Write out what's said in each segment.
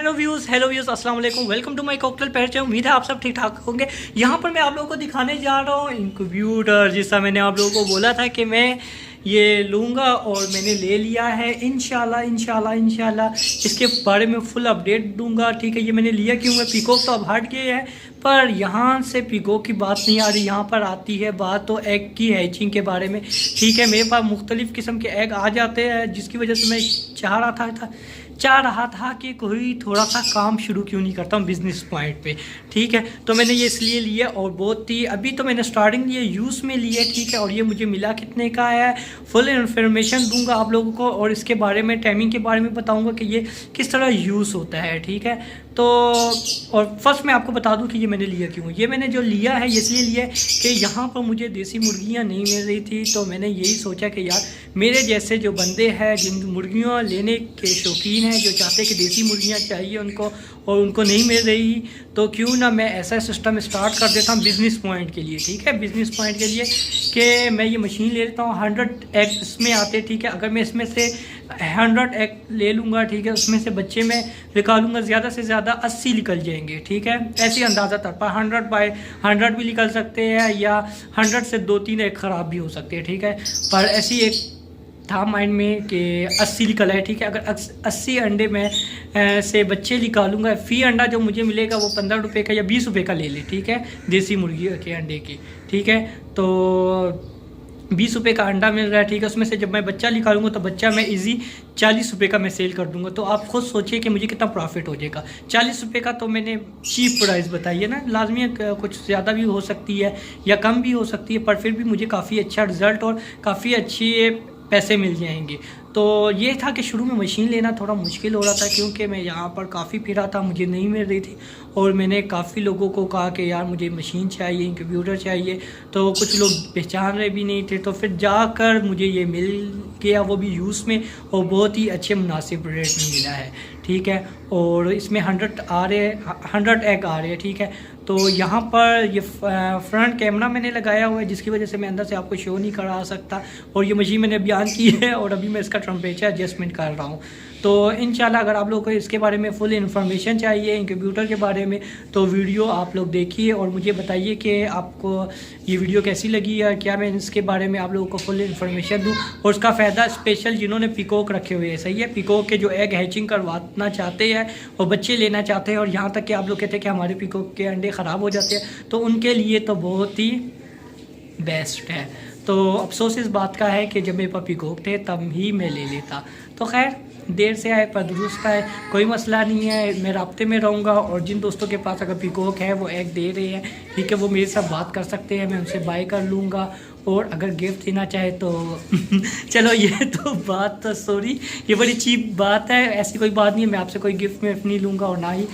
Hello views अस्सलाम वालेकुम, welcome to my cocktail पैर। उम्मीद है आप सब ठीक ठाक होंगे। यहाँ पर मैं आप लोगों को दिखाने जा रहा हूँ इंक्यूबेटर, जिसका मैंने आप लोगों को बोला था कि मैं ये लूँगा और मैंने ले लिया है। इंशाल्लाह इसके बारे में फुल अपडेट दूंगा। ठीक है, ये मैंने लिया क्यों है। पीकॉक तो अब हट गए हैं, पर यहाँ से पीकॉक की बात नहीं आ रही, यहाँ पर आती है बात तो एग की हैचिंग के बारे में। ठीक है, मेरे पास मुख्तलिफ़ किस्म के एग आ जाते हैं, जिसकी वजह से मैं चाह रहा था कि कोई थोड़ा सा काम शुरू क्यों नहीं करता हूँ बिज़नेस पॉइंट पे। ठीक है, तो मैंने ये इसलिए लिया और बहुत ही अभी तो मैंने स्टार्टिंग ये यूज़ में लिया। ठीक है, और ये मुझे मिला कितने का है, फुल इन्फॉर्मेशन दूंगा आप लोगों को और इसके बारे में टाइमिंग के बारे में बताऊंगा कि ये किस तरह यूज़ होता है। ठीक है, तो और फर्स्ट मैं आपको बता दूं कि ये मैंने लिया क्यों। ये मैंने जो लिया है ये इसलिए लिया है कि यहाँ पर मुझे देसी मुर्गियाँ नहीं मिल रही थी, तो मैंने यही सोचा कि यार मेरे जैसे जो बंदे हैं जिन मुर्गियाँ लेने के शौकीन हैं, जो चाहते हैं कि देसी मुर्गियाँ चाहिए उनको और उनको नहीं मिल रही, तो क्यों ना मैं ऐसा सिस्टम स्टार्ट कर देता हूँ बिज़नेस पॉइंट के लिए। ठीक है, बिज़नेस पॉइंट के लिए कि मैं ये मशीन ले लेता हूँ। 100 एग इसमें आते। ठीक है, अगर मैं इसमें से 100 एग ले लूँगा, ठीक है, उसमें से बच्चे मैं निकालूंगा ज़्यादा से ज़्यादा 80 निकल जाएंगे। ठीक है, ऐसी अंदाज़ा तर पर 100 बाय 100 भी निकल सकते हैं या 100 से 2-3 एग ख़राब भी हो सकते हैं। ठीक है, पर ऐसी एक था माइंड में कि 80 निकला है। ठीक है, अगर 80 अंडे में से बच्चे निकालूंगा, फ़ी अंडा जो मुझे मिलेगा वो 15 रुपये का या 20 रुपये का ले ले। ठीक है, देसी मुर्गी के अंडे की। ठीक है, तो 20 रुपये का अंडा मिल रहा है। ठीक है, उसमें से जब मैं बच्चा निकालूंगा तो बच्चा मैं इजी 40 रुपये का मैं सेल कर दूंगा। तो आप खुद सोचिए कि मुझे कितना प्रॉफिट हो जाएगा। 40 रुपये का तो मैंने चीप प्राइस बताई है ना, लाजमी है कुछ ज़्यादा भी हो सकती है या कम भी हो सकती है, पर फिर भी मुझे काफ़ी अच्छा रिज़ल्ट और काफ़ी अच्छी पैसे मिल जाएंगे। तो ये था कि शुरू में मशीन लेना थोड़ा मुश्किल हो रहा था, क्योंकि मैं यहाँ पर काफ़ी फिरा था, मुझे नहीं मिल रही थी और मैंने काफ़ी लोगों को कहा कि यार मुझे मशीन चाहिए, इंक्यूबेटर चाहिए, तो कुछ लोग पहचान रहे भी नहीं थे। तो फिर जाकर मुझे ये मिल गया, वो भी यूज़ में, और बहुत ही अच्छे मुनासिब रेट में मिला है। ठीक है, और इसमें 100 आ रहे हैं, 100 एग आ रहे हैं। ठीक है, तो यहाँ पर ये फ्रंट कैमरा मैंने लगाया हुआ है, जिसकी वजह से मैं अंदर से आपको शो नहीं करा सकता, और ये मशीन मैंने अभी ऑन की है और अभी मैं इसका टेम्परेचर एडजस्टमेंट कर रहा हूँ। तो इंशाल्लाह अगर आप लोगों को इसके बारे में फुल इन्फॉर्मेशन चाहिए इंक्यूबेटर के बारे में, तो वीडियो आप लोग देखिए और मुझे बताइए कि आपको ये वीडियो कैसी लगी या क्या मैं इसके बारे में आप लोगों को फुल इन्फॉर्मेशन दूँ और उसका फ़ायदा स्पेशल जिन्होंने पीकॉक रखे हुए हैं। सही है, पीकॉक के जो एग हैचिंग करवाना चाहते हैं और बच्चे लेना चाहते हैं, और यहाँ तक कि आप लोग कहते हैं कि हमारे पीकॉक के अंडे ख़राब हो जाते हैं, तो उनके लिए तो बहुत ही बेस्ट है। तो अफसोस इस बात का है कि जब मेरे पास पीकॉक थे तब ही मैं ले लेता। तो खैर, देर से आए पर दुरुस्त है, कोई मसला नहीं है। मैं राब्ते में रहूँगा और जिन दोस्तों के पास अगर पीकॉक है वो एग दे रहे हैं, ठीक है, वो मेरे साथ बात कर सकते हैं, मैं उनसे बाय कर लूँगा। और अगर गिफ्ट देना चाहे तो चलो, ये तो बात तो सॉरी, ये बड़ी चीप बात है, ऐसी कोई बात नहीं है। मैं आपसे कोई गिफ्ट में नहीं लूँगा, और ना ही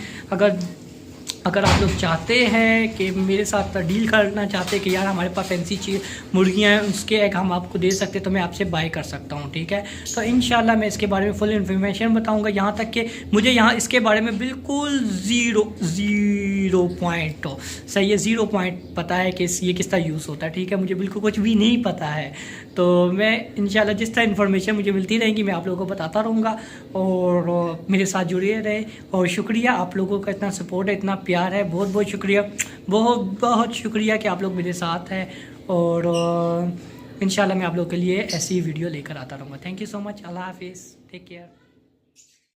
अगर आप लोग चाहते हैं कि मेरे साथ डील करना चाहते हैं कि यार हमारे पास फैंसी चीज़ मुर्गियाँ हैं, उसके एग हम आपको दे सकते हैं, तो मैं आपसे बाय कर सकता हूँ। ठीक है, तो इंशाल्लाह मैं इसके बारे में फुल इन्फॉर्मेशन बताऊँगा। यहाँ तक कि मुझे यहाँ इसके बारे में बिल्कुल ज़ीरो पॉइंट हो, सही है, 0 पॉइंट पता है कि ये किस तरह यूज़ होता है। ठीक है, मुझे बिल्कुल कुछ भी नहीं पता है। तो मैं इंशाल्लाह जिस तरह इन्फॉर्मेशन मुझे मिलती रहेगी मैं आप लोगों को बताता रहूँगा, और मेरे साथ जुड़े रहे। और शुक्रिया आप लोगों का, इतना सपोर्ट है, इतना प्यार है, बहुत बहुत शुक्रिया, बहुत शुक्रिया कि आप लोग मेरे साथ हैं। और इंशाल्लाह मैं आप लोगों के लिए ऐसी वीडियो लेकर आता रहूँगा। थैंक यू सो मच, अल्लाह हाफिज़, टेक केयर।